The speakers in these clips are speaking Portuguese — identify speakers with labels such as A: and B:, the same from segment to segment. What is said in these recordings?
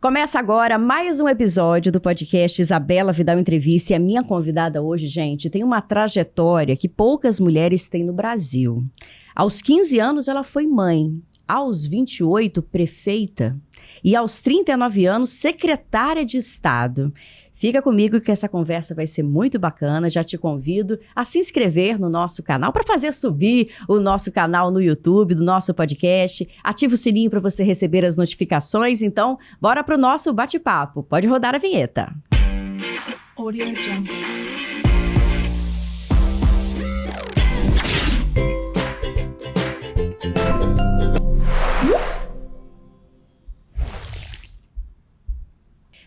A: Começa agora mais um episódio do podcast Isabela Vidal Entrevista. E a minha convidada hoje, gente, tem uma trajetória que poucas mulheres têm no Brasil. Aos 15 anos, ela foi mãe. Aos 28, prefeita. E aos 39 anos, secretária de Estado. Fica comigo que essa conversa vai ser muito bacana. Já te convido a se inscrever no nosso canal para fazer subir o nosso canal no YouTube, do nosso podcast. Ativa o sininho para você receber as notificações. Então, bora para o nosso bate-papo. Pode rodar a vinheta.
B: Audio Jungle.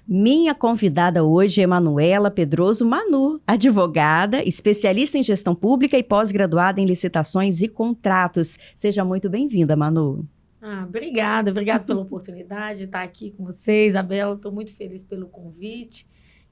A: Minha convidada hoje é Manuela Pedroso Manu, advogada, especialista em gestão pública e pós-graduada em licitações e contratos. Seja muito bem-vinda, Manu.
B: Obrigada pela oportunidade de estar aqui com vocês, Isabela. Estou muito feliz pelo convite.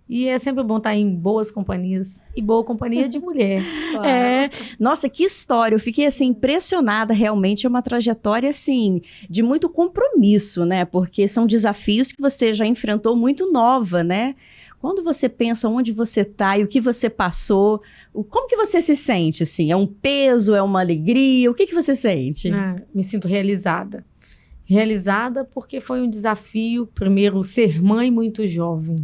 B: E é sempre bom estar em boas companhias e boa companhia de mulher. Claro.
A: Nossa, que história. Eu fiquei assim impressionada. Realmente é uma trajetória assim de muito compromisso, né? Porque são desafios que você já enfrentou muito nova, né? Quando você pensa onde você está e o que você passou, como que você se sente assim? É um peso, é uma alegria? O que você sente?
B: Me sinto realizada. Realizada porque foi um desafio, primeiro, ser mãe muito jovem.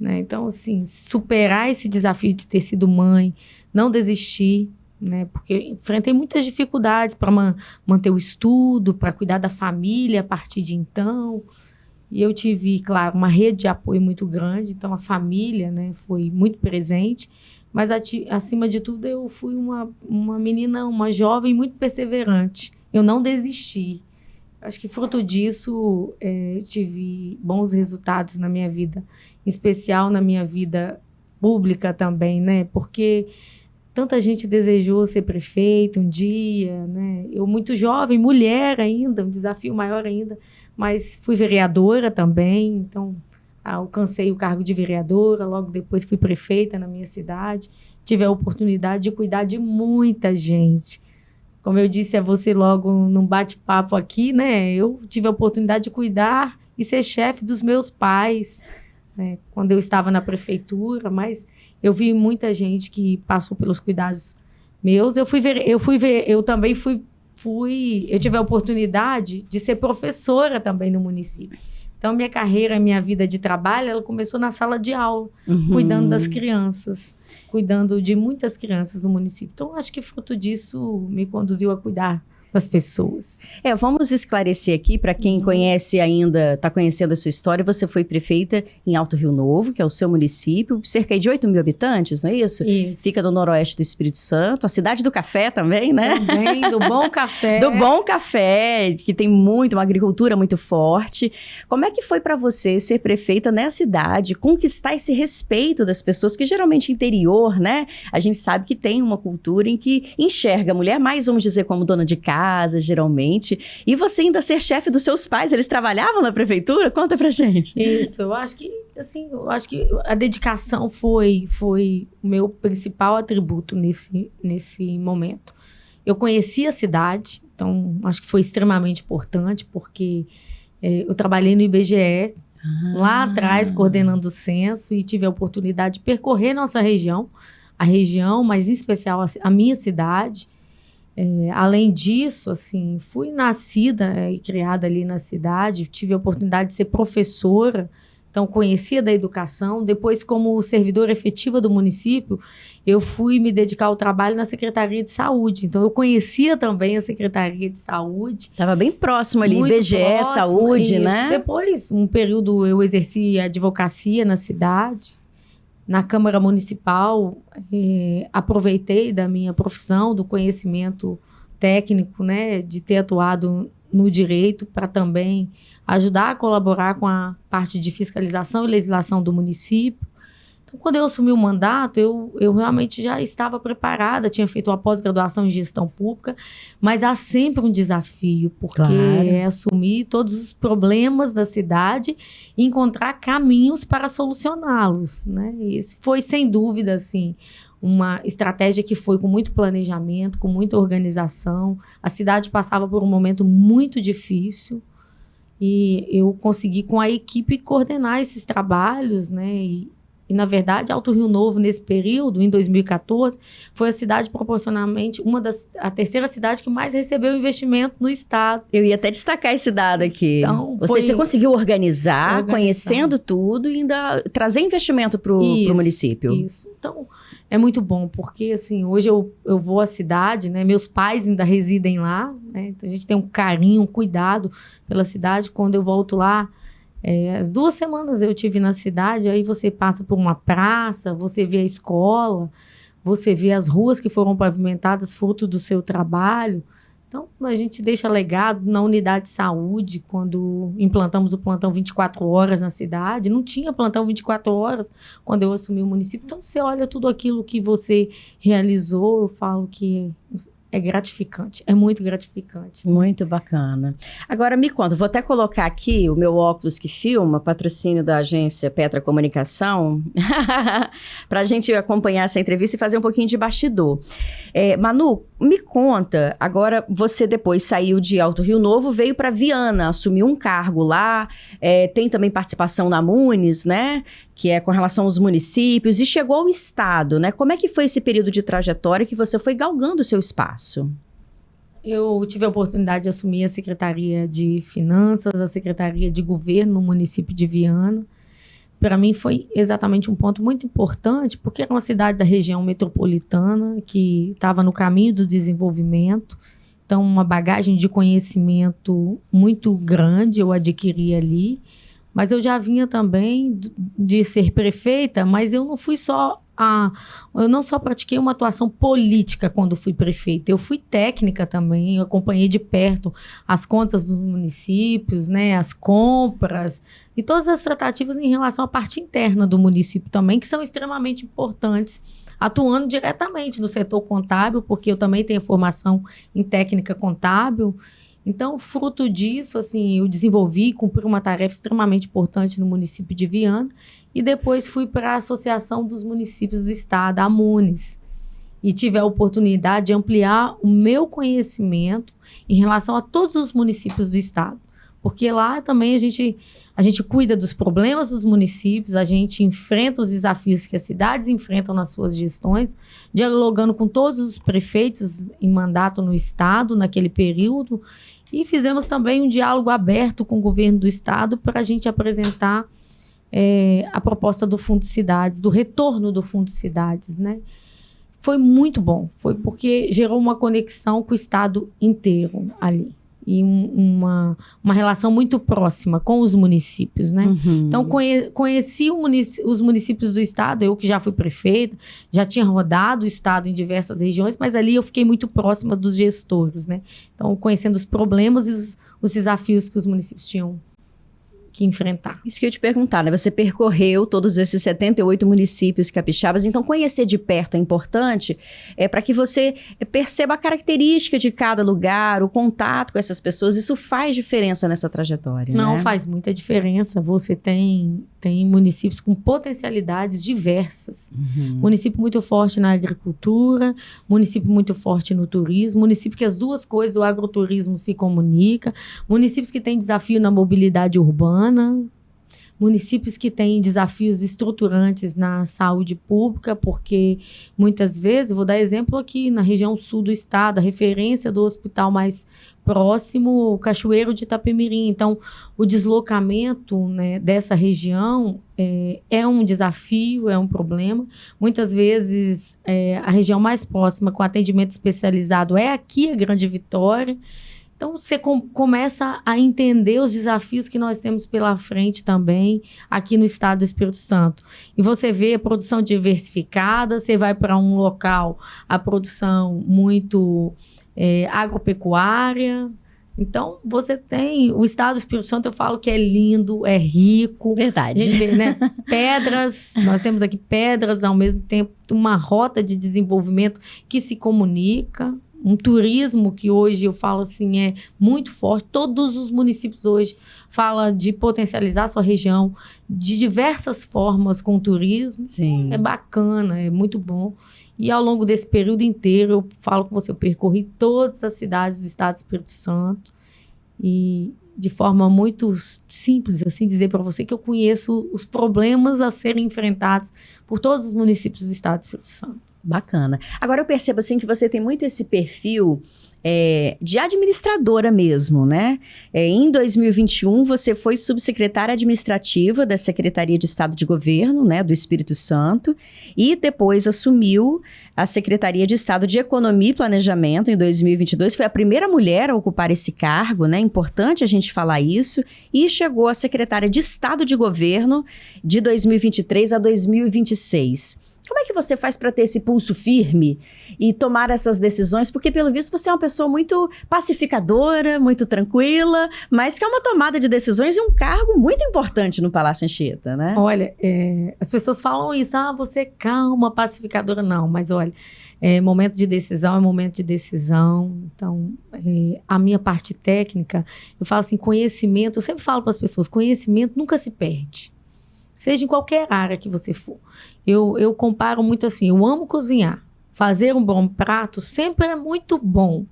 B: Né? Então, assim, superar esse desafio de ter sido mãe, não desistir, né? Porque eu enfrentei muitas dificuldades para manter o estudo, para cuidar da família a partir de então. E eu tive, claro, uma rede de apoio muito grande, então a família, né, foi muito presente. Mas, acima de tudo, eu fui uma menina, uma jovem muito perseverante. Eu não desisti. Acho que fruto disso, eu tive bons resultados na minha vida, em especial na minha vida pública também, né? Porque tanta gente desejou ser prefeita um dia, né? Eu muito jovem, mulher ainda, um desafio maior ainda, mas fui vereadora também, então alcancei o cargo de vereadora, logo depois fui prefeita na minha cidade, tive a oportunidade de cuidar de muita gente. Como eu disse a você logo num bate-papo aqui, né? Eu tive a oportunidade de cuidar e ser chefe dos meus pais, né? Quando eu estava na prefeitura, mas eu vi muita gente que passou pelos cuidados meus. Eu tive a oportunidade de ser professora também no município. Então, minha carreira, minha vida de trabalho, ela começou na sala de aula, cuidando das crianças, cuidando de muitas crianças no município. Então, acho que fruto disso me conduziu a cuidar das pessoas.
A: Vamos esclarecer aqui, para quem conhece ainda, está conhecendo a sua história, você foi prefeita em Alto Rio Novo, que é o seu município, cerca de 8 mil habitantes, não é isso?
B: Isso.
A: Fica do noroeste do Espírito Santo, a cidade do café também, né?
B: Também, do bom café.
A: Do bom café, que tem uma agricultura muito forte. Como é que foi para você ser prefeita nessa cidade, conquistar esse respeito das pessoas, que geralmente interior, né? A gente sabe que tem uma cultura em que enxerga a mulher mais, vamos dizer, como dona de casa, geralmente. E você ainda ser chefe dos seus pais, eles trabalhavam na prefeitura? Conta pra gente.
B: Isso, eu acho que a dedicação foi o meu principal atributo nesse momento. Eu conheci a cidade, então acho que foi extremamente importante, porque eu trabalhei no IBGE, lá atrás, coordenando o censo, e tive a oportunidade de percorrer nossa região, a região, mas em especial a minha cidade. Além disso, assim, fui nascida e criada ali na cidade, tive a oportunidade de ser professora, então conhecia da educação. Depois, como servidora efetiva do município, eu fui me dedicar ao trabalho na Secretaria de Saúde. Então, eu conhecia também a Secretaria de Saúde.
A: Estava bem próximo ali,
B: muito
A: IBGE,
B: próximo,
A: saúde,
B: isso.
A: Né?
B: Depois, um período, eu exerci advocacia na cidade. Na Câmara Municipal, aproveitei da minha profissão, do conhecimento técnico, né, de ter atuado no direito, para também ajudar a colaborar com a parte de fiscalização e legislação do município. Então, quando eu assumi o mandato, eu realmente já estava preparada, tinha feito uma pós-graduação em gestão pública, mas há sempre um desafio, porque é assumir todos os problemas da cidade e encontrar caminhos para solucioná-los, né? Esse foi, sem dúvida, assim, uma estratégia que foi com muito planejamento, com muita organização. A cidade passava por um momento muito difícil, E eu consegui, com a equipe, coordenar esses trabalhos, né? E, na verdade, Alto Rio Novo, nesse período, em 2014, foi a cidade proporcionalmente a terceira cidade que mais recebeu investimento no estado.
A: Eu ia até destacar esse dado aqui.
B: Então,
A: você conseguiu organizar, conhecendo tudo e ainda trazer investimento para o município.
B: Isso. Então, é muito bom, porque assim, hoje eu vou à cidade, né? Meus pais ainda residem lá, né? Então, a gente tem um carinho, um cuidado pela cidade. Quando eu volto lá, as 2 semanas eu tive na cidade, aí você passa por uma praça, você vê a escola, você vê as ruas que foram pavimentadas fruto do seu trabalho. Então, a gente deixa legado na unidade de saúde, quando implantamos o plantão 24 horas na cidade. Não tinha plantão 24 horas quando eu assumi o município. Então, você olha tudo aquilo que você realizou, eu falo que é gratificante, é muito gratificante.
A: Muito bacana. Agora me conta, vou até colocar aqui o meu óculos que filma, patrocínio da agência Petra Comunicação, para a gente acompanhar essa entrevista e fazer um pouquinho de bastidor. Manu, me conta, agora você depois saiu de Alto Rio Novo, veio para Viana, assumiu um cargo lá, tem também participação na Munis, né? Que é com relação aos municípios, e chegou ao estado, né? Como é que foi esse período de trajetória que você foi galgando o seu espaço?
B: Eu tive a oportunidade de assumir a Secretaria de Finanças, a Secretaria de Governo no município de Viana. Para mim foi exatamente um ponto muito importante, porque era uma cidade da região metropolitana que estava no caminho do desenvolvimento. Então, uma bagagem de conhecimento muito grande eu adquiri ali. Mas eu já vinha também de ser prefeita, mas eu não fui eu não só pratiquei uma atuação política quando fui prefeita, eu fui técnica também, eu acompanhei de perto as contas dos municípios, né, as compras e todas as tratativas em relação à parte interna do município também, que são extremamente importantes, atuando diretamente no setor contábil, porque eu também tenho formação em técnica contábil. Então, fruto disso, assim, eu desenvolvi e cumpri uma tarefa extremamente importante no município de Viana e depois fui para a Associação dos Municípios do Estado, a Munis, e tive a oportunidade de ampliar o meu conhecimento em relação a todos os municípios do Estado, porque lá também a gente cuida dos problemas dos municípios, a gente enfrenta os desafios que as cidades enfrentam nas suas gestões, dialogando com todos os prefeitos em mandato no Estado naquele período. E fizemos também um diálogo aberto com o governo do estado para a gente apresentar a proposta do Fundo Cidades, do retorno do Fundo Cidades, né? Foi muito bom, foi porque gerou uma conexão com o estado inteiro ali. E uma relação muito próxima com os municípios, né? Uhum. Então, conheci os municípios do estado, eu que já fui prefeita, já tinha rodado o estado em diversas regiões, mas ali eu fiquei muito próxima dos gestores, né? Então, conhecendo os problemas e os desafios que os municípios tinham que enfrentar.
A: Isso que eu ia te perguntar, né? Você percorreu todos esses 78 municípios capixabas, então conhecer de perto é importante para que você perceba a característica de cada lugar, o contato com essas pessoas, isso faz diferença nessa trajetória,
B: Não,
A: né?
B: Faz muita diferença. Você tem municípios com potencialidades diversas. Uhum. Município muito forte na agricultura, município muito forte no turismo, município que as duas coisas, o agroturismo se comunica, municípios que têm desafio na mobilidade urbana, municípios que têm desafios estruturantes na saúde pública, porque muitas vezes, vou dar exemplo aqui, na região sul do estado, a referência do hospital mais próximo, o Cachoeiro de Itapemirim. Então, o deslocamento, né, dessa região é um desafio, é um problema. Muitas vezes, a região mais próxima com atendimento especializado é aqui a Grande Vitória. Então, você começa a entender os desafios que nós temos pela frente também aqui no estado do Espírito Santo. E você vê a produção diversificada, você vai para um local, a produção muito agropecuária. Então, você tem o estado do Espírito Santo, eu falo que é lindo, é rico.
A: Verdade.
B: A gente vê, né? Pedras, nós temos aqui pedras, ao mesmo tempo, uma rota de desenvolvimento que se comunica. Um turismo que hoje eu falo assim é muito forte. Todos os municípios hoje falam de potencializar a sua região de diversas formas com o turismo.
A: Sim.
B: É bacana, é muito bom. E ao longo desse período inteiro, eu falo com você, eu percorri todas as cidades do estado do Espírito Santo. E de forma muito simples, assim, dizer para você que eu conheço os problemas a serem enfrentados por todos os municípios do estado do Espírito Santo.
A: Bacana. Agora eu percebo assim que você tem muito esse perfil de administradora mesmo, né? Em 2021, você foi subsecretária administrativa da Secretaria de Estado de Governo, né, do Espírito Santo, e depois assumiu a Secretaria de Estado de Economia e Planejamento em 2022. Foi a primeira mulher a ocupar esse cargo, né? Importante a gente falar isso. E chegou a secretária de Estado de Governo de 2023 a 2026. Como é que você faz para ter esse pulso firme e tomar essas decisões? Porque, pelo visto, você é uma pessoa muito pacificadora, muito tranquila, mas que é uma tomada de decisões e um cargo muito importante no Palácio Anchieta, né?
B: Olha, as pessoas falam isso, você é calma, pacificadora. Não, mas olha, momento de decisão é momento de decisão. Então, a minha parte técnica, eu falo assim, conhecimento, eu sempre falo para as pessoas, conhecimento nunca se perde. Seja em qualquer área que você for. Eu comparo muito assim, eu amo cozinhar. Fazer um bom prato sempre é muito bom.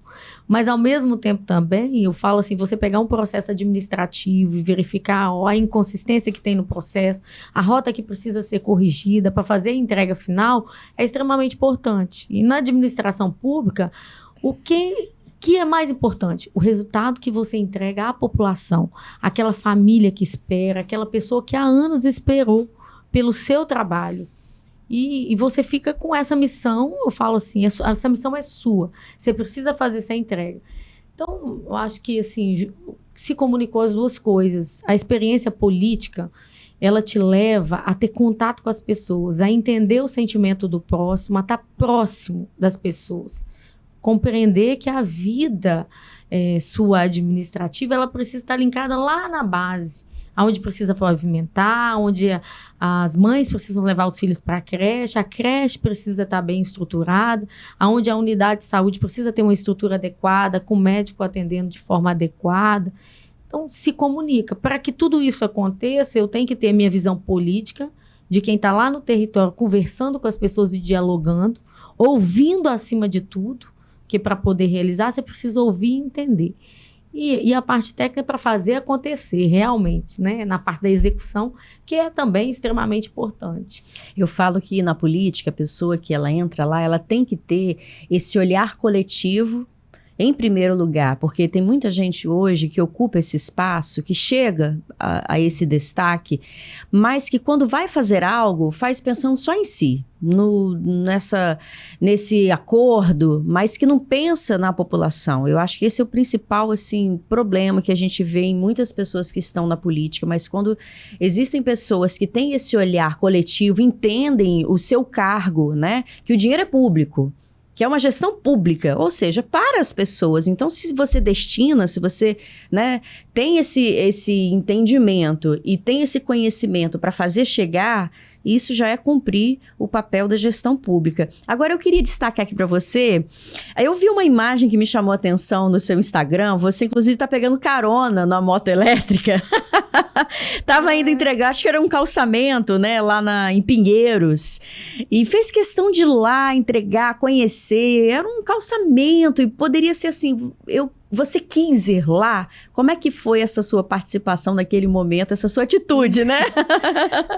B: Mas, ao mesmo tempo também, eu falo assim, você pegar um processo administrativo e verificar a inconsistência que tem no processo, a rota que precisa ser corrigida para fazer a entrega final, é extremamente importante. E na administração pública, o que é mais importante? O resultado que você entrega à população, aquela família que espera, aquela pessoa que há anos esperou pelo seu trabalho. E você fica com essa missão, eu falo assim, essa missão é sua. Você precisa fazer essa entrega. Então, eu acho que assim, se comunicou as duas coisas. A experiência política, ela te leva a ter contato com as pessoas, a entender o sentimento do próximo, a estar próximo das pessoas. Compreender que a vida sua administrativa, ela precisa estar linkada lá na base, onde precisa pavimentar, onde as mães precisam levar os filhos para a creche precisa estar bem estruturada, onde a unidade de saúde precisa ter uma estrutura adequada, com o médico atendendo de forma adequada. Então, se comunica. Para que tudo isso aconteça, eu tenho que ter minha visão política, de quem está lá no território, conversando com as pessoas e dialogando, ouvindo acima de tudo, que para poder realizar, você precisa ouvir e entender. E a parte técnica é para fazer acontecer realmente, né? Na parte da execução, que é também extremamente importante.
A: Eu falo que na política, a pessoa que ela entra lá, ela tem que ter esse olhar coletivo em primeiro lugar, porque tem muita gente hoje que ocupa esse espaço, que chega a esse destaque, mas que quando vai fazer algo, faz pensando só em si, nesse acordo, mas que não pensa na população. Eu acho que esse é o principal assim, problema que a gente vê em muitas pessoas que estão na política, mas quando existem pessoas que têm esse olhar coletivo, entendem o seu cargo, né, que o dinheiro é público, que é uma gestão pública, ou seja, para as pessoas. Então, se você destina, se você, né, tem esse entendimento e tem esse conhecimento para fazer chegar, isso já é cumprir o papel da gestão pública. Agora, eu queria destacar aqui para você, eu vi uma imagem que me chamou a atenção no seu Instagram, você inclusive está pegando carona na moto elétrica, estava indo entregar, acho que era um calçamento, né, lá em Pinheiros, e fez questão de ir lá entregar, conhecer, era um calçamento, e poderia ser assim, você quis ir lá? Como é que foi essa sua participação naquele momento, essa sua atitude, né?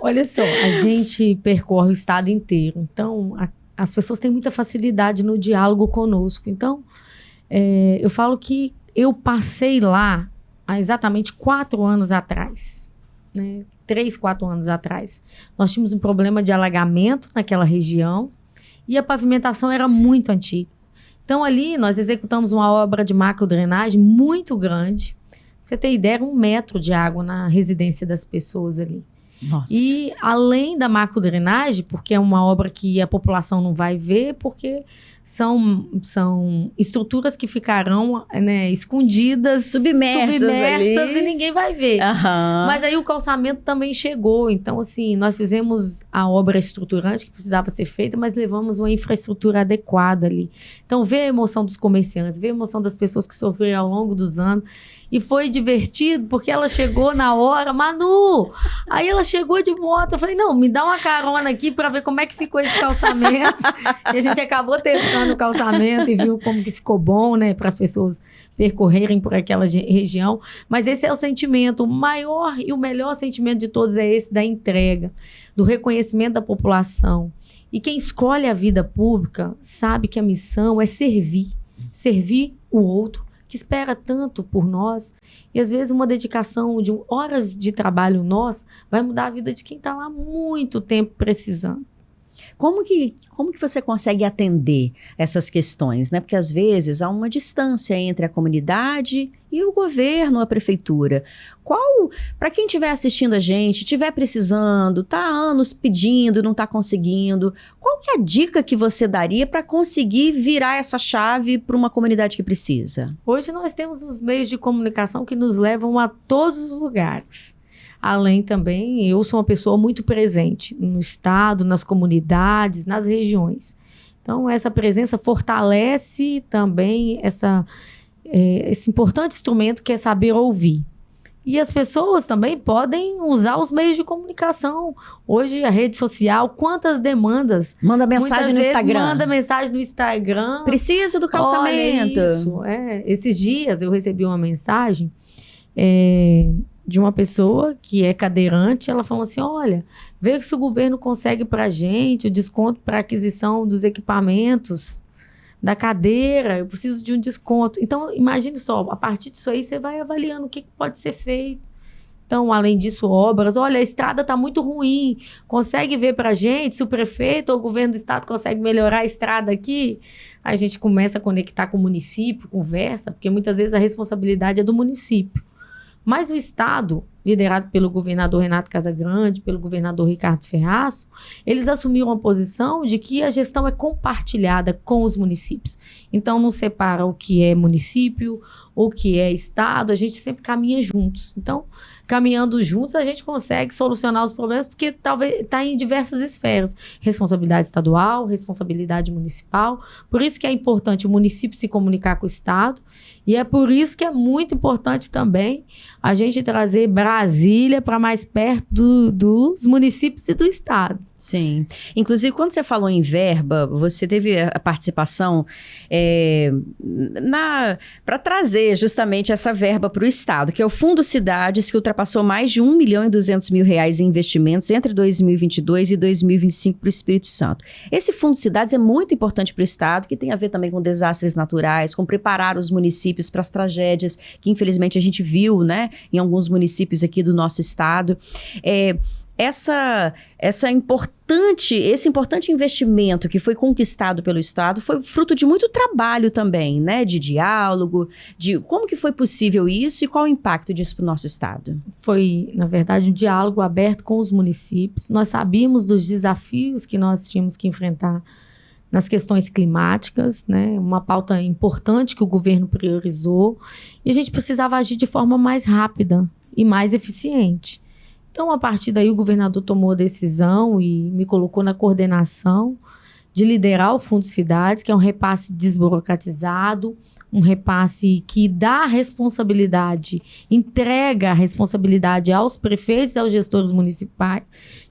B: Olha só, a gente percorre o estado inteiro. Então, as pessoas têm muita facilidade no diálogo conosco. Então, eu falo que eu passei lá há exatamente 4 anos atrás, né? 3, 4 anos atrás. Nós tínhamos um problema de alagamento naquela região e a pavimentação era muito antiga. Então, ali, nós executamos uma obra de macrodrenagem muito grande. Pra você ter ideia, era 1 metro de água na residência das pessoas ali.
A: Nossa.
B: E, além da macrodrenagem, porque é uma obra que a população não vai ver, porque são estruturas que ficarão, né, escondidas, submersas ali. E ninguém vai ver.
A: Uhum.
B: Mas aí o calçamento também chegou. Então, assim, nós fizemos a obra estruturante que precisava ser feita, mas levamos uma infraestrutura adequada ali. Então, ver a emoção dos comerciantes, ver a emoção das pessoas que sofreram ao longo dos anos. E foi divertido, porque ela chegou na hora, Manu! Aí ela chegou de moto, eu falei, não, me dá uma carona aqui para ver como é que ficou esse calçamento. E a gente acabou testando o calçamento e viu como que ficou bom, né, para as pessoas percorrerem por aquela região. Mas esse é o sentimento, o maior e o melhor sentimento de todos é esse da entrega, do reconhecimento da população. E quem escolhe a vida pública sabe que a missão é servir o outro, que espera tanto por nós, e às vezes uma dedicação de horas de trabalho nosso vai mudar a vida de quem está lá há muito tempo precisando.
A: Como que você consegue atender essas questões, né? Porque às vezes há uma distância entre a comunidade e o governo, a prefeitura. Para quem estiver assistindo a gente, estiver precisando, está há anos pedindo, não está conseguindo, qual que é a dica que você daria para conseguir virar essa chave para uma comunidade que precisa?
B: Hoje nós temos os meios de comunicação que nos levam a todos os lugares. Além também, eu sou uma pessoa muito presente no estado, nas comunidades, nas regiões. Então, essa presença fortalece também esse importante instrumento que é saber ouvir. E as pessoas também podem usar os meios de comunicação. Hoje, a rede social, quantas demandas.
A: Manda mensagem no Instagram.
B: Manda mensagem no Instagram.
A: Preciso do calçamento.
B: Olha isso. Esses dias eu recebi uma mensagem de uma pessoa que é cadeirante. Ela falou assim, olha, vê se o governo consegue para a gente o desconto para aquisição dos equipamentos da cadeira, eu preciso de um desconto. Então, imagine só, a partir disso aí, você vai avaliando o que pode ser feito. Então, além disso, obras, olha, a estrada está muito ruim, consegue ver para a gente se o prefeito ou o governo do estado consegue melhorar a estrada aqui? A gente começa a conectar com o município, conversa, porque muitas vezes a responsabilidade é do município. Mas o estado, liderado pelo governador Renato Casagrande, pelo governador Ricardo Ferraço, eles assumiram a posição de que a gestão é compartilhada com os municípios. Então, não separa o que é município, o que é estado, a gente sempre caminha juntos. Então, caminhando juntos, a gente consegue solucionar os problemas, porque talvez está em diversas esferas. Responsabilidade estadual, responsabilidade municipal. Por isso que é importante o município se comunicar com o estado. E é por isso que é muito importante também a gente trazer Brasília para mais perto dos municípios e do estado.
A: Sim. Inclusive, quando você falou em verba, você teve a participação para trazer justamente essa verba para o estado, que é o Fundo Cidades, que ultrapassou mais de R$1.200.000 em investimentos entre 2022 e 2025 para o Espírito Santo. Esse Fundo Cidades é muito importante para o estado, que tem a ver também com desastres naturais, com preparar os municípios para as tragédias que, infelizmente, a gente viu, né, em alguns municípios aqui do nosso estado. Esse importante investimento que foi conquistado pelo Estado foi fruto de muito trabalho também, né? De diálogo, de como que foi possível isso e qual o impacto disso para o nosso Estado? Foi,
B: na verdade, um diálogo aberto com os municípios. Nós sabíamos dos desafios que nós tínhamos que enfrentar nas questões climáticas, né? Uma pauta importante que o governo priorizou, e a gente precisava agir de forma mais rápida e mais eficiente. Então, a partir daí, o governador tomou a decisão e me colocou na coordenação de liderar o Fundo Cidades, que é um repasse desburocratizado, um repasse que dá responsabilidade, entrega a responsabilidade aos prefeitos e aos gestores municipais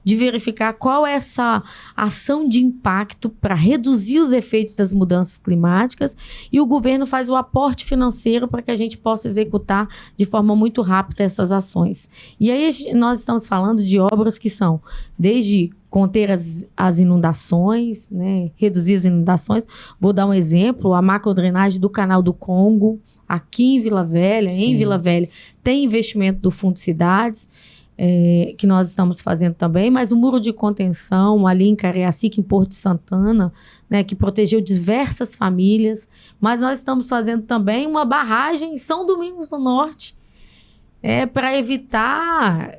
B: de verificar qual é essa ação de impacto para reduzir os efeitos das mudanças climáticas, e o governo faz o aporte financeiro para que a gente possa executar de forma muito rápida essas ações. E aí nós estamos falando de obras que são desde conter as inundações, né, reduzir as inundações. Vou dar um exemplo, a macrodrenagem do Canal do Congo, aqui em Vila Velha, tem investimento do Fundo Cidades, que nós estamos fazendo também, mas o muro de contenção ali em Cariacica, em Porto de Santana, né, que protegeu diversas famílias, mas nós estamos fazendo também uma barragem em São Domingos do Norte, para evitar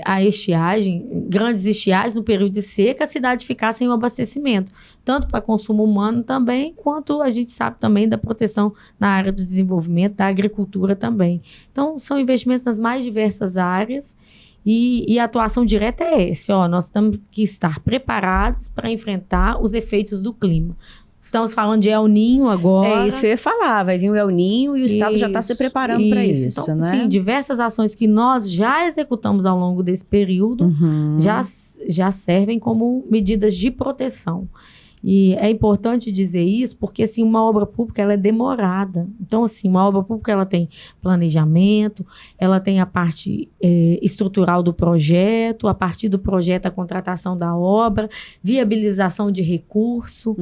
B: a estiagem, grandes estiagens no período de seca, a cidade ficar sem o abastecimento, tanto para consumo humano também, quanto a gente sabe também da proteção na área do desenvolvimento, da agricultura também. Então, são investimentos nas mais diversas áreas, e a atuação direta é essa, nós temos que estar preparados para enfrentar os efeitos do clima. Estamos falando de El Niño agora.
A: É isso que eu ia falar, vai vir o El Niño e o Estado já está se preparando para isso,
B: então,
A: né?
B: Sim, diversas ações que nós já executamos ao longo desse período já servem como medidas de proteção. E é importante dizer isso porque, assim, uma obra pública, ela é demorada. Então, assim, uma obra pública, ela tem planejamento, ela tem a parte estrutural do projeto, a partir do projeto, a contratação da obra, viabilização de recurso.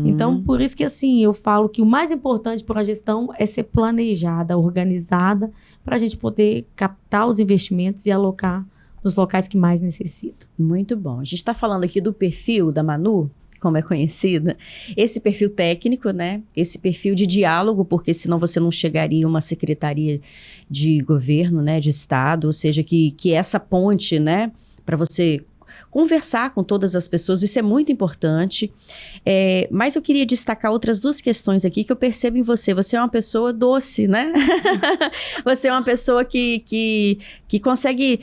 B: Então, por isso que, assim, eu falo que o mais importante para a gestão é ser planejada, organizada, para a gente poder captar os investimentos e alocar nos locais que mais necessitam.
A: Muito bom. A gente está falando aqui do perfil da Manu, como é conhecida, esse perfil técnico, né? Esse perfil de diálogo, porque senão você não chegaria a uma secretaria de governo, né? De Estado, ou seja, que essa ponte, né? Para você conversar com todas as pessoas, isso é muito importante. Mas eu queria destacar outras duas questões aqui que eu percebo em você. Você é uma pessoa doce, né? Você é uma pessoa que consegue,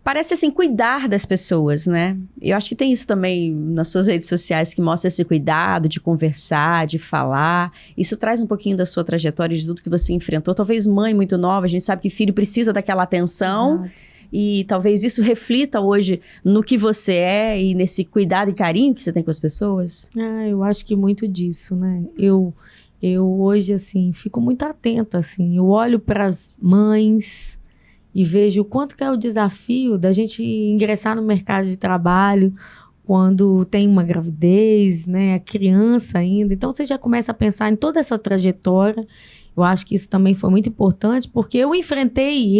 A: parece assim, cuidar das pessoas, né? Eu acho que tem isso também nas suas redes sociais, que mostra esse cuidado de conversar, de falar. Isso traz um pouquinho da sua trajetória, de tudo que você enfrentou. Talvez mãe muito nova, a gente sabe que filho precisa daquela atenção. E talvez isso reflita hoje no que você é e nesse cuidado e carinho que você tem com as pessoas.
B: Eu acho que muito disso, né? Eu hoje, assim, fico muito atenta, assim. Eu olho para as mães e vejo o quanto que é o desafio da gente ingressar no mercado de trabalho quando tem uma gravidez, né? A criança ainda. Então, você já começa a pensar em toda essa trajetória. Eu acho que isso também foi muito importante, porque eu enfrentei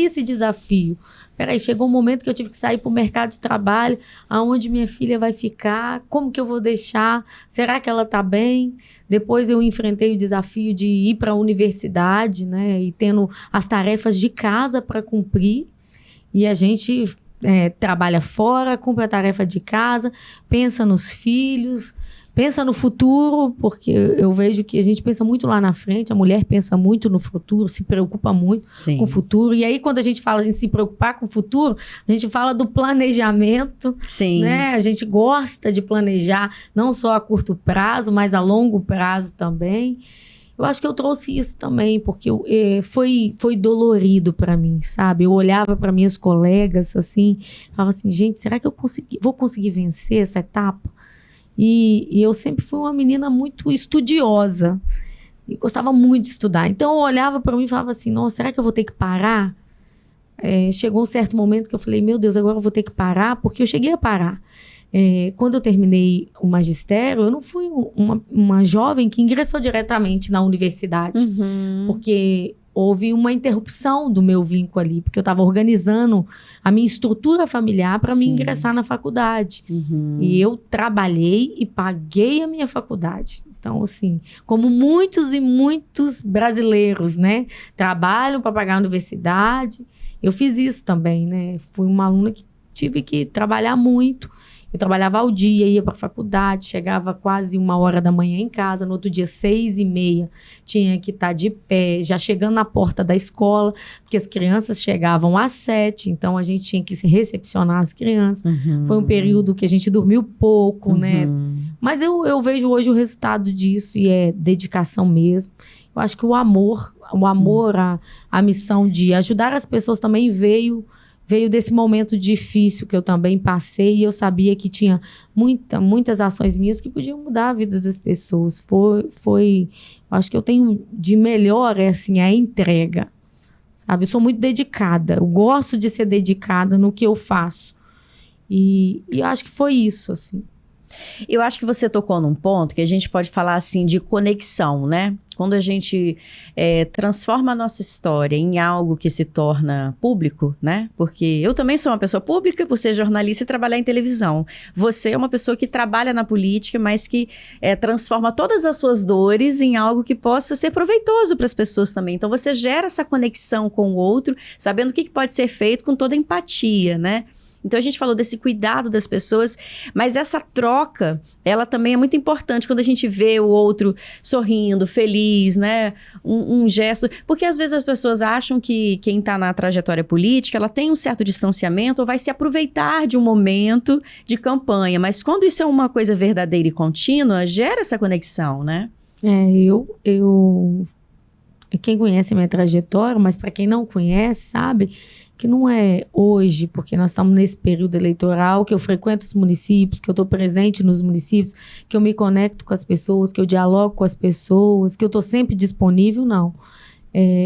B: esse desafio. Peraí, chegou um momento que eu tive que sair para o mercado de trabalho, aonde minha filha vai ficar, como que eu vou deixar, será que ela está bem? Depois eu enfrentei o desafio de ir para a universidade, né, e tendo as tarefas de casa para cumprir, e a gente trabalha fora, cumpre a tarefa de casa, pensa nos filhos, pensa no futuro, porque eu vejo que a gente pensa muito lá na frente, a mulher pensa muito no futuro, se preocupa muito com o futuro. E aí, quando a gente fala em se preocupar com o futuro, a gente fala do planejamento.
A: Sim.
B: Né? A gente gosta de planejar, não só a curto prazo, mas a longo prazo também. Eu acho que eu trouxe isso também, porque foi dolorido para mim, sabe? Eu olhava para minhas colegas, assim, falava assim, gente, será que eu vou conseguir vencer essa etapa? E eu sempre fui uma menina muito estudiosa e gostava muito de estudar. Então eu olhava para mim e falava assim, nossa, será que eu vou ter que parar? Chegou um certo momento que eu falei, meu Deus, agora eu vou ter que parar, porque eu cheguei a parar. Quando eu terminei o magistério, eu não fui uma jovem que ingressou diretamente na universidade, porque houve uma interrupção do meu vínculo ali, porque eu estava organizando a minha estrutura familiar para me ingressar na faculdade. E eu trabalhei e paguei a minha faculdade. Então, assim, como muitos e muitos brasileiros, né, trabalham para pagar a universidade, eu fiz isso também, né? Fui uma aluna que tive que trabalhar muito. Eu trabalhava ao dia, ia para a faculdade, chegava quase 1h da manhã em casa, no outro dia 6h30, tinha que estar de pé, já chegando na porta da escola, porque as crianças chegavam às 7h, então a gente tinha que recepcionar as crianças. Foi um período que a gente dormiu pouco, né? Mas eu vejo hoje o resultado disso e é dedicação mesmo. Eu acho que o amor, a missão de ajudar as pessoas também veio desse momento difícil que eu também passei, e eu sabia que tinha muitas ações minhas que podiam mudar a vida das pessoas. Acho que eu tenho de melhor, assim, a entrega, sabe? Eu sou muito dedicada, eu gosto de ser dedicada no que eu faço. E acho que foi isso, assim.
A: Eu acho que você tocou num ponto que a gente pode falar assim de conexão, né? Quando a gente transforma a nossa história em algo que se torna público, né? Porque eu também sou uma pessoa pública por ser jornalista e trabalhar em televisão. Você é uma pessoa que trabalha na política, mas que transforma todas as suas dores em algo que possa ser proveitoso para as pessoas também. Então você gera essa conexão com o outro, sabendo o que pode ser feito com toda empatia, né? Então, a gente falou desse cuidado das pessoas, mas essa troca, ela também é muito importante quando a gente vê o outro sorrindo, feliz, né? Um gesto. Porque, às vezes, as pessoas acham que quem está na trajetória política, ela tem um certo distanciamento ou vai se aproveitar de um momento de campanha. Mas quando isso é uma coisa verdadeira e contínua, gera essa conexão, né? Quem
B: conhece minha trajetória, mas para quem não conhece, sabe? que não é hoje, porque nós estamos nesse período eleitoral, que eu frequento os municípios, que eu estou presente nos municípios, que eu me conecto com as pessoas, que eu dialogo com as pessoas, que eu estou sempre disponível, não.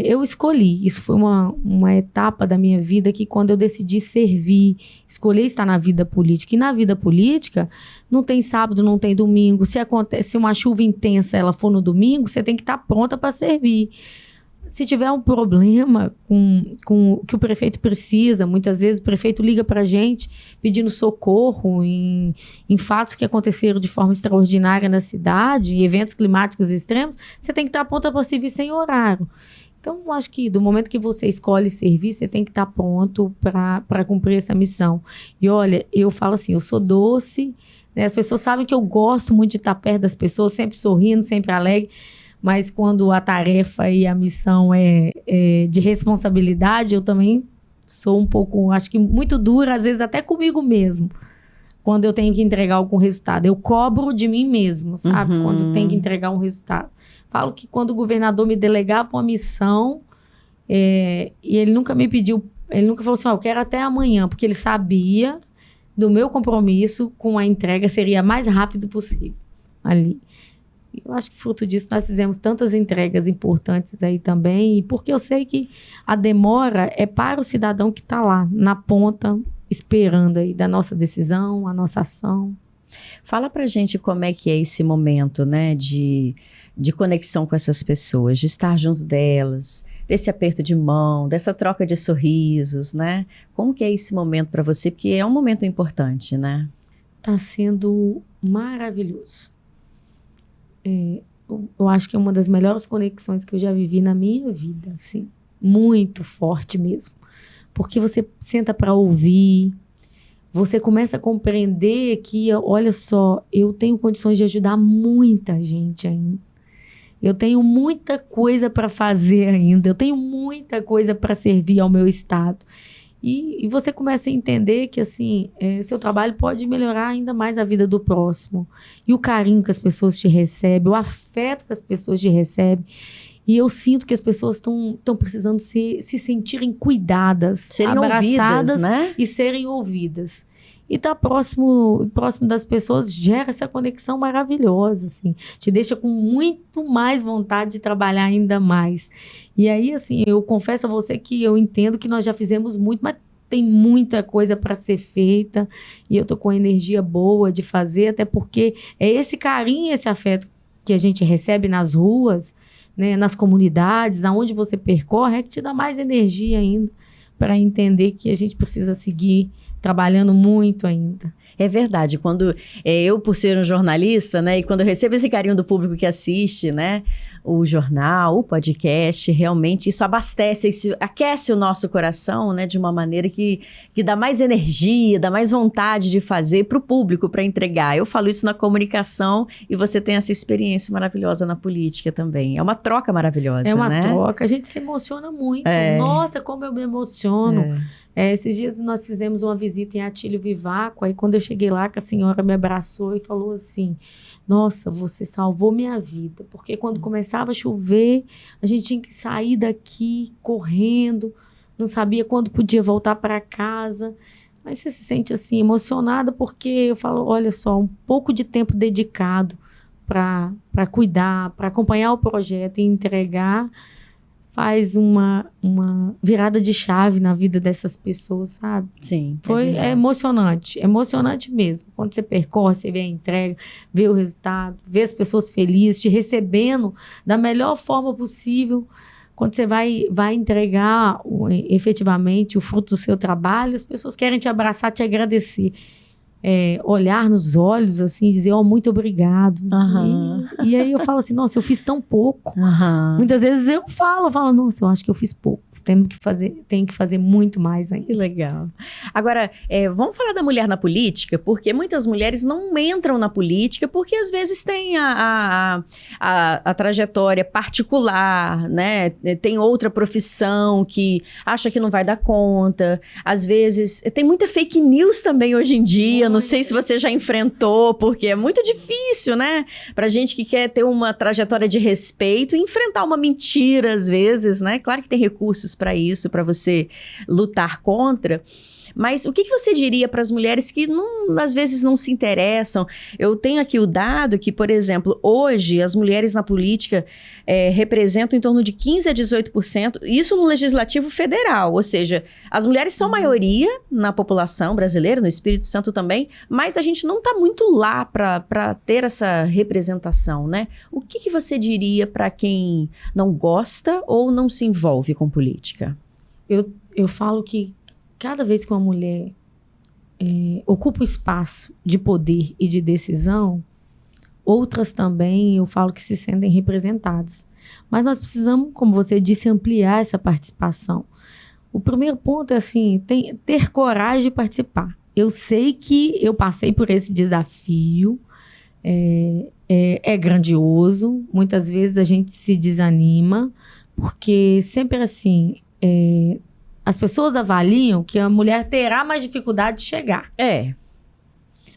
B: Eu escolhi, isso foi uma etapa da minha vida que quando eu decidi servir, escolher estar na vida política. E na vida política, não tem sábado, não tem domingo. Se uma chuva intensa ela for no domingo, você tem que estar pronta para servir. Se tiver um problema com o que o prefeito precisa, muitas vezes o prefeito liga para a gente pedindo socorro em fatos que aconteceram de forma extraordinária na cidade, em eventos climáticos extremos, você tem que estar pronta para servir sem horário. Então, eu acho que do momento que você escolhe servir, você tem que estar pronto para cumprir essa missão. E olha, eu falo assim, eu sou doce, né? As pessoas sabem que eu gosto muito de estar perto das pessoas, sempre sorrindo, sempre alegre. Mas quando a tarefa e a missão é de responsabilidade, eu também sou um pouco, acho que muito dura, às vezes até comigo mesmo, quando eu tenho que entregar algum resultado. Eu cobro de mim mesmo, sabe?
A: Uhum.
B: Quando tem que entregar um resultado. Falo que quando o governador me delegava uma missão, e ele nunca me pediu, ele nunca falou assim, eu quero até amanhã, porque ele sabia do meu compromisso com a entrega, seria mais rápido possível ali. Eu acho que fruto disso nós fizemos tantas entregas importantes aí também, porque eu sei que a demora é para o cidadão que está lá, na ponta, esperando aí da nossa decisão, a nossa ação.
A: Fala pra gente como é que é esse momento, né, de conexão com essas pessoas, de estar junto delas, desse aperto de mão, dessa troca de sorrisos, né? Como que é esse momento para você? Porque é um momento importante, né?
B: Tá sendo maravilhoso. Eu acho que é uma das melhores conexões que eu já vivi na minha vida, assim, muito forte mesmo. Porque você senta para ouvir, você começa a compreender que, olha só, eu tenho condições de ajudar muita gente ainda. Eu tenho muita coisa para fazer ainda, eu tenho muita coisa para servir ao meu estado. E você começa a entender que, assim, seu trabalho pode melhorar ainda mais a vida do próximo. E o carinho que as pessoas te recebem, o afeto que as pessoas te recebem. E eu sinto que as pessoas estão precisando se sentirem cuidadas,
A: serem
B: abraçadas,
A: ouvidas, né?
B: E serem ouvidas. E estar próximo das pessoas gera essa conexão maravilhosa, assim. Te deixa com muito mais vontade de trabalhar ainda mais. E aí, assim, eu confesso a você que eu entendo que nós já fizemos muito, mas tem muita coisa para ser feita. E eu tô com energia boa de fazer, até porque é esse carinho, esse afeto que a gente recebe nas ruas, né, nas comunidades, aonde você percorre, é que te dá mais energia ainda para entender que a gente precisa seguir trabalhando muito ainda.
A: É verdade, quando eu, por ser um jornalista, né, e quando eu recebo esse carinho do público que assiste, né, o jornal, o podcast, realmente isso abastece, isso aquece o nosso coração, né, de uma maneira que dá mais energia, dá mais vontade de fazer para o público, para entregar. Eu falo isso na comunicação e você tem essa experiência maravilhosa na política também. É uma troca maravilhosa, né?
B: É uma troca, a gente se emociona muito. Nossa, como eu me emociono. Esses dias nós fizemos uma visita em Atílio Vivaco, aí quando eu cheguei lá, que a senhora me abraçou e falou assim, nossa, você salvou minha vida, porque quando começava a chover, a gente tinha que sair daqui correndo, não sabia quando podia voltar para casa, mas você se sente assim, emocionada, porque eu falo, olha só, um pouco de tempo dedicado para cuidar, para acompanhar o projeto e entregar, faz uma virada de chave na vida dessas pessoas, sabe?
A: Sim.
B: É emocionante mesmo. Quando você percorre, você vê a entrega, vê o resultado, vê as pessoas felizes, te recebendo da melhor forma possível. Quando você vai entregar efetivamente o fruto do seu trabalho, as pessoas querem te abraçar, te agradecer. Olhar nos olhos, assim, dizer, muito obrigado. E aí eu falo assim, nossa, eu fiz tão pouco. Muitas vezes eu falo, nossa, eu acho que eu fiz pouco. Tenho que fazer muito mais ainda.
A: Que legal. Agora, vamos falar da mulher na política, porque muitas mulheres não entram na política porque às vezes tem a trajetória particular, né? Tem outra profissão que acha que não vai dar conta. Às vezes, tem muita fake news também hoje em dia. Não sei se você já enfrentou, porque é muito difícil, né? Pra gente que quer ter uma trajetória de respeito e enfrentar uma mentira às vezes, né? Claro que tem recursos para isso, para você lutar contra. Mas o que você diria para as mulheres que às vezes não se interessam? Eu tenho aqui o dado que, por exemplo, hoje as mulheres na política representam em torno de 15% a 18%, isso no Legislativo Federal, ou seja, as mulheres são maioria na população brasileira, no Espírito Santo também, mas a gente não está muito lá para ter essa representação, né? O que você diria para quem não gosta ou não se envolve com política?
B: Eu falo que cada vez que uma mulher ocupa o espaço de poder e de decisão, outras também, eu falo que se sentem representadas. Mas nós precisamos, como você disse, ampliar essa participação. O primeiro ponto é assim, ter coragem de participar. Eu sei que eu passei por esse desafio, é grandioso, muitas vezes a gente se desanima, porque sempre assim... As pessoas avaliam que a mulher terá mais dificuldade de chegar.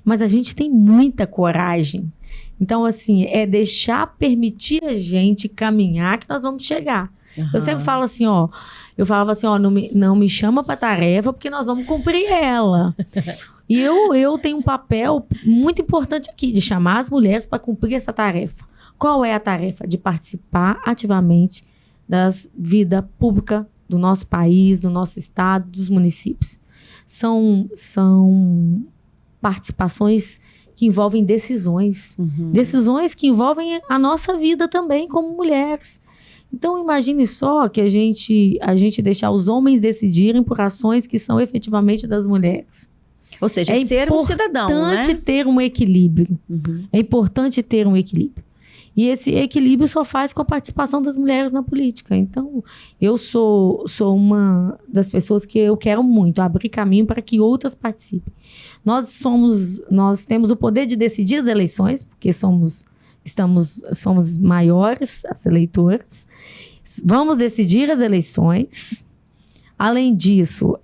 B: Mas a gente tem muita coragem. Então, assim, permitir a gente caminhar que nós vamos chegar. Uhum. Eu sempre falo assim, eu falava assim, não me chama pra tarefa porque nós vamos cumprir ela. E eu tenho um papel muito importante aqui de chamar as mulheres para cumprir essa tarefa. Qual é a tarefa? De participar ativamente da vida pública do nosso país, do nosso estado, dos municípios. São participações que envolvem decisões. Uhum. Decisões que envolvem a nossa vida também como mulheres. Então, imagine só que a gente deixar os homens decidirem por ações que são efetivamente das mulheres.
A: Ou seja, ser um cidadão, né?
B: É importante ter um equilíbrio. Uhum. É importante ter um equilíbrio. E esse equilíbrio só faz com a participação das mulheres na política. Então, eu sou uma das pessoas que eu quero muito abrir caminho para que outras participem. Nós temos o poder de decidir as eleições, porque somos maiores, as eleitoras. Vamos decidir as eleições. Além disso,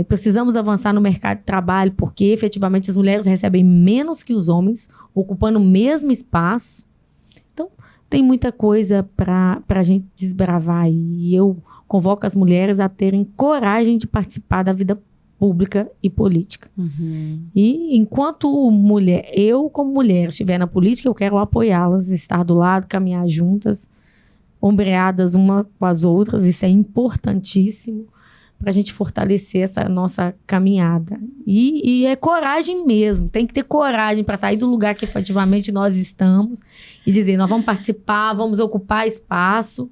B: precisamos avançar no mercado de trabalho, porque efetivamente as mulheres recebem menos que os homens, ocupando o mesmo espaço. Então, tem muita coisa para a gente desbravar. E eu convoco as mulheres a terem coragem de participar da vida pública e política. Uhum. E enquanto eu como mulher estiver na política, eu quero apoiá-las, estar do lado, caminhar juntas, ombreadas uma com as outras. Isso é importantíssimo para a gente fortalecer essa nossa caminhada. E é coragem mesmo. Tem que ter coragem para sair do lugar que efetivamente nós estamos e dizer, nós vamos participar, vamos ocupar espaço.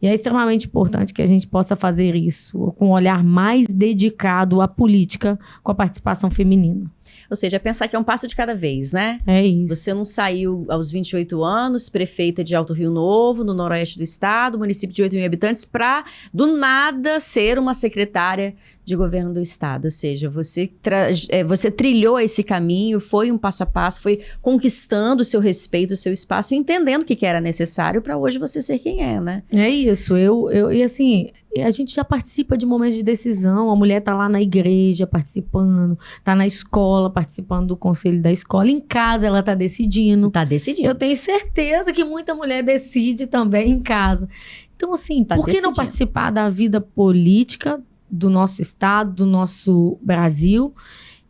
B: E é extremamente importante que a gente possa fazer isso com um olhar mais dedicado à política, com a participação feminina.
A: Ou seja, pensar que é um passo de cada vez, né?
B: É isso.
A: Você não saiu aos 28 anos, prefeita de Alto Rio Novo, no noroeste do estado, município de 8 mil habitantes, para, do nada, ser uma secretária de governo do estado. Ou seja, você trilhou esse caminho, foi um passo a passo, foi conquistando o seu respeito, o seu espaço, entendendo o que era necessário para hoje você ser quem é, né?
B: É isso. E assim... A gente já participa de momentos de decisão. A mulher tá lá na igreja participando, tá na escola participando do conselho da escola. Em casa ela tá decidindo.
A: Tá decidindo.
B: Eu tenho certeza que muita mulher decide também em casa. Então, assim, por que não participar da vida política do nosso estado, do nosso Brasil,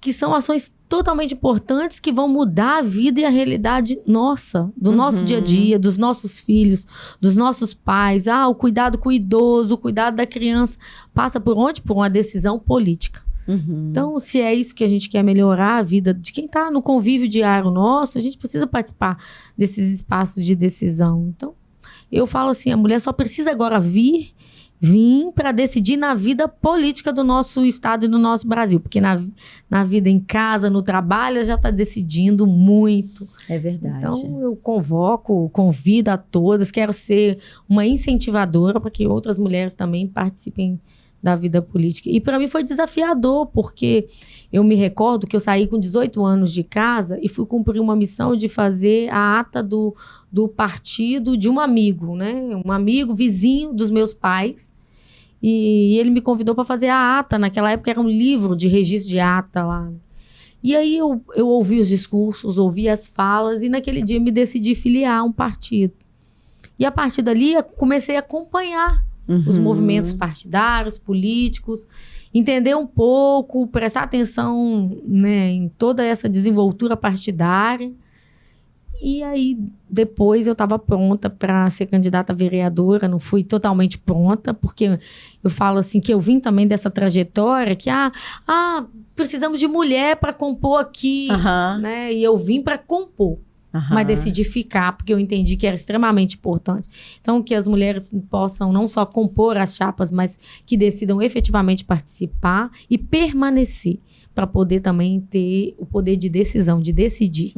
B: que são ações totalmente importantes que vão mudar a vida e a realidade nossa, do nosso dia a dia, dos nossos filhos, dos nossos pais. O cuidado com o idoso, o cuidado da criança, passa por onde? Por uma decisão política. Uhum. Então, se é isso que a gente quer melhorar a vida de quem está no convívio diário nosso, a gente precisa participar desses espaços de decisão. Então, eu falo assim, a mulher só precisa agora vir para decidir na vida política do nosso estado e do nosso Brasil. Porque na vida em casa, no trabalho, ela já está decidindo muito.
A: É verdade.
B: Então, eu convido a todas. Quero ser uma incentivadora para que outras mulheres também participem da vida política. E para mim foi desafiador, porque eu me recordo que eu saí com 18 anos de casa e fui cumprir uma missão de fazer a ata do partido de um amigo, né? Um amigo vizinho dos meus pais. E ele me convidou para fazer a ata. Naquela época era um livro de registro de ata lá. E aí eu ouvi os discursos, ouvi as falas e naquele dia me decidi filiar a um partido. E a partir dali eu comecei a acompanhar os movimentos partidários, políticos, entender um pouco, prestar atenção, né, em toda essa desenvoltura partidária. E aí, depois eu estava pronta para ser candidata a vereadora, não fui totalmente pronta, porque eu falo assim, que eu vim também dessa trajetória, que precisamos de mulher para compor aqui, né? E eu vim para compor, mas decidi ficar, porque eu entendi que era extremamente importante. Então, que as mulheres possam não só compor as chapas, mas que decidam efetivamente participar e permanecer, para poder também ter o poder de decisão, de decidir.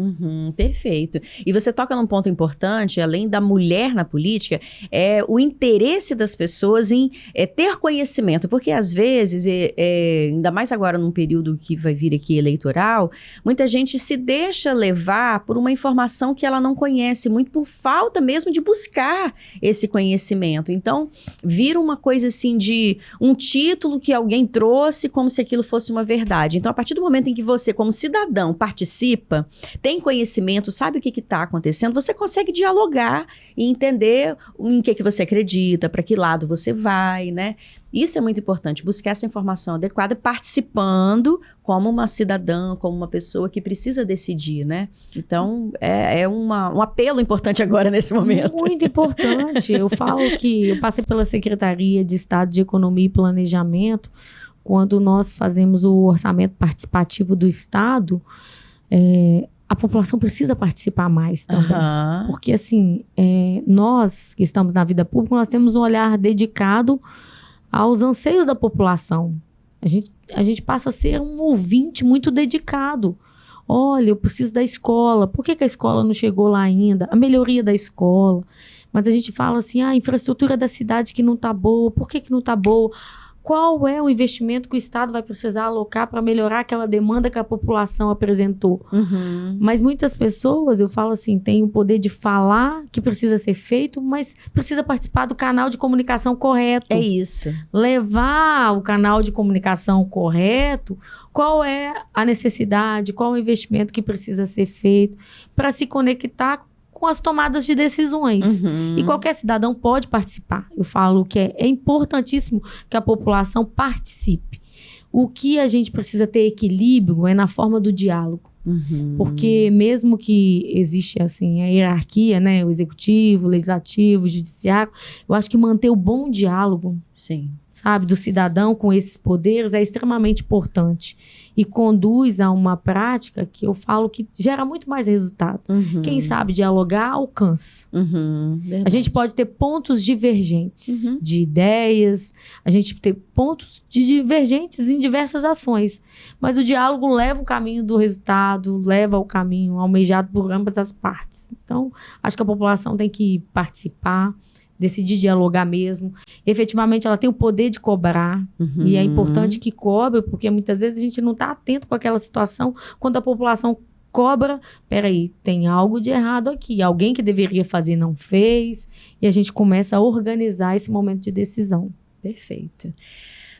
A: Perfeito. E você toca num ponto importante, além da mulher na política, é o interesse das pessoas em ter conhecimento, porque às vezes, ainda mais agora num período que vai vir aqui eleitoral, muita gente se deixa levar por uma informação que ela não conhece, muito por falta mesmo de buscar esse conhecimento. Então, vira uma coisa assim de um título que alguém trouxe como se aquilo fosse uma verdade. Então, a partir do momento em que você, como cidadão, participa, tem conhecimento, sabe o que está acontecendo, você consegue dialogar e entender em que você acredita, para que lado você vai, né? Isso é muito importante, buscar essa informação adequada, participando como uma cidadã, como uma pessoa que precisa decidir, né? Então, é um apelo importante agora nesse momento.
B: Muito importante. Eu falo que eu passei pela Secretaria de Estado de Economia e Planejamento. Quando nós fazemos o orçamento participativo do Estado, a população precisa participar mais também. Porque, assim, nós que estamos na vida pública, nós temos um olhar dedicado aos anseios da população. A gente passa a ser um ouvinte muito dedicado. Olha, eu preciso da escola. Por que a escola não chegou lá ainda? A melhoria da escola. Mas a gente fala assim, a infraestrutura da cidade que não está boa. Por que não está boa? Qual é o investimento que o Estado vai precisar alocar para melhorar aquela demanda que a população apresentou? Mas muitas pessoas, eu falo assim, têm o poder de falar que precisa ser feito, mas precisa participar do canal de comunicação correto.
A: É isso.
B: Levar o canal de comunicação correto, qual é a necessidade, qual é o investimento que precisa ser feito para se conectar com as tomadas de decisões. E qualquer cidadão pode participar. Eu falo que é importantíssimo que a população participe. O que a gente precisa ter equilíbrio é na forma do diálogo. Porque mesmo que existe assim, a hierarquia, né, o executivo, o legislativo, o judiciário, eu acho que manter o bom diálogo, sabe, do cidadão com esses poderes é extremamente importante. E conduz a uma prática que eu falo que gera muito mais resultado. Quem sabe dialogar, alcança. A gente pode ter pontos divergentes de ideias, a gente ter pontos divergentes em diversas ações, mas o diálogo leva o caminho do resultado, leva o caminho almejado por ambas as partes. Então, acho que a população tem que participar, decidir dialogar mesmo. Efetivamente, ela tem o poder de cobrar. E é importante que cobre, porque muitas vezes a gente não está atento com aquela situação. Quando a população cobra, peraí, tem algo de errado aqui. Alguém que deveria fazer não fez. E a gente começa a organizar esse momento de decisão.
A: Perfeito.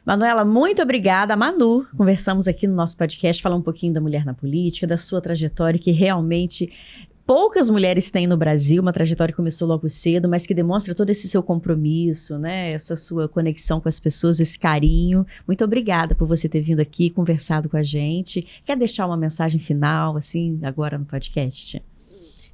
A: Manuela, muito obrigada. Manu, conversamos aqui no nosso podcast, falar um pouquinho da mulher na política, da sua trajetória, que realmente poucas mulheres têm no Brasil, uma trajetória que começou logo cedo, mas que demonstra todo esse seu compromisso, né? Essa sua conexão com as pessoas, esse carinho. Muito obrigada por você ter vindo aqui, conversado com a gente. Quer deixar uma mensagem final, assim, agora no podcast?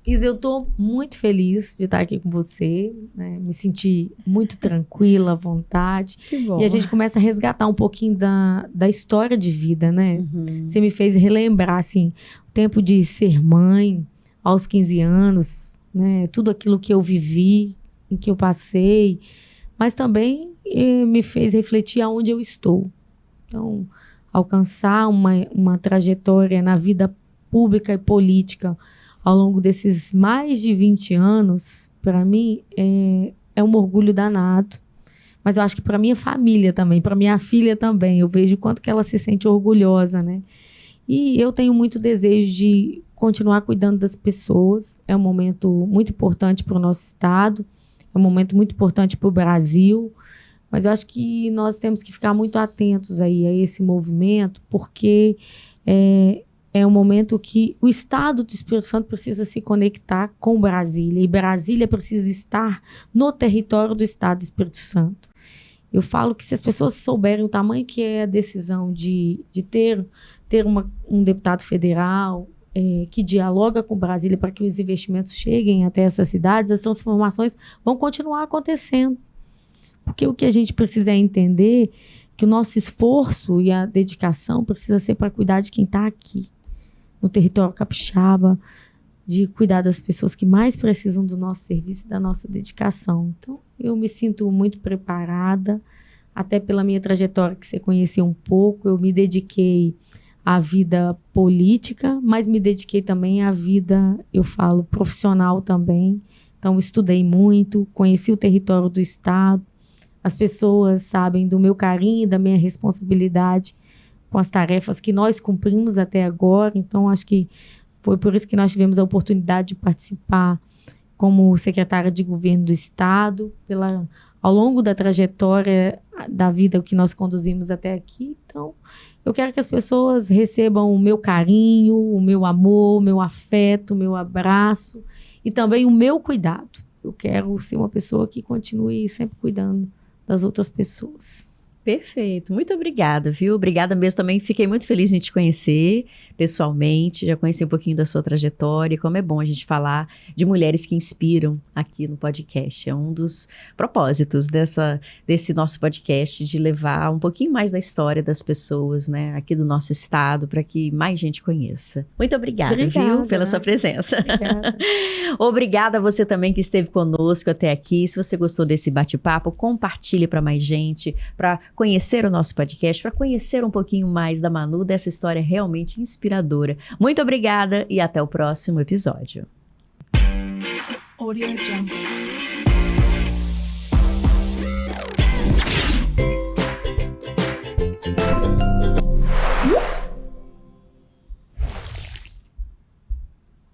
B: Isa, eu estou muito feliz de estar aqui com você, né? Me senti muito tranquila, à vontade.
A: Que bom.
B: E a gente começa a resgatar um pouquinho da história de vida, né? Você me fez relembrar, assim, o tempo de ser mãe, aos 15 anos, né? Tudo aquilo que eu vivi, em que eu passei, mas também me fez refletir aonde eu estou. Então, alcançar uma trajetória na vida pública e política ao longo desses mais de 20 anos, para mim, é um orgulho danado. Mas eu acho que para minha família também, para minha filha também, eu vejo o quanto que ela se sente orgulhosa, né? E eu tenho muito desejo de continuar cuidando das pessoas. É um momento muito importante para o nosso estado, é um momento muito importante para o Brasil, mas eu acho que nós temos que ficar muito atentos aí a esse movimento, porque é um momento que o estado do Espírito Santo precisa se conectar com Brasília, e Brasília precisa estar no território do estado do Espírito Santo. Eu falo que se as pessoas souberem o tamanho que é a decisão de ter um deputado federal que dialoga com Brasília para que os investimentos cheguem até essas cidades, as transformações vão continuar acontecendo. Porque o que a gente precisa é entender que o nosso esforço e a dedicação precisa ser para cuidar de quem está aqui, no território capixaba, de cuidar das pessoas que mais precisam do nosso serviço e da nossa dedicação. Então, eu me sinto muito preparada, até pela minha trajetória que você conheceu um pouco. Eu me dediquei à vida política, mas me dediquei também à vida, eu falo, profissional também. Então, estudei muito, conheci o território do estado. As pessoas sabem do meu carinho e da minha responsabilidade com as tarefas que nós cumprimos até agora. Então, acho que foi por isso que nós tivemos a oportunidade de participar como secretária de governo do estado, ao longo da trajetória da vida que nós conduzimos até aqui. Então, eu quero que as pessoas recebam o meu carinho, o meu amor, o meu afeto, o meu abraço e também o meu cuidado. Eu quero ser uma pessoa que continue sempre cuidando das outras pessoas.
A: Perfeito, muito obrigada, viu? Obrigada mesmo também, fiquei muito feliz em te conhecer pessoalmente, já conheci um pouquinho da sua trajetória, como é bom a gente falar de mulheres que inspiram aqui no podcast. É um dos propósitos desse nosso podcast, de levar um pouquinho mais da história das pessoas, né, aqui do nosso estado, para que mais gente conheça. Muito obrigada, viu, pela sua presença.
B: Obrigada.
A: Obrigada a você também que esteve conosco até aqui. Se você gostou desse bate-papo, compartilhe para mais gente, para conhecer o nosso podcast, para conhecer um pouquinho mais da Manu, dessa história realmente inspiradora. Muito obrigada e até o próximo episódio.
C: Audio Jungle.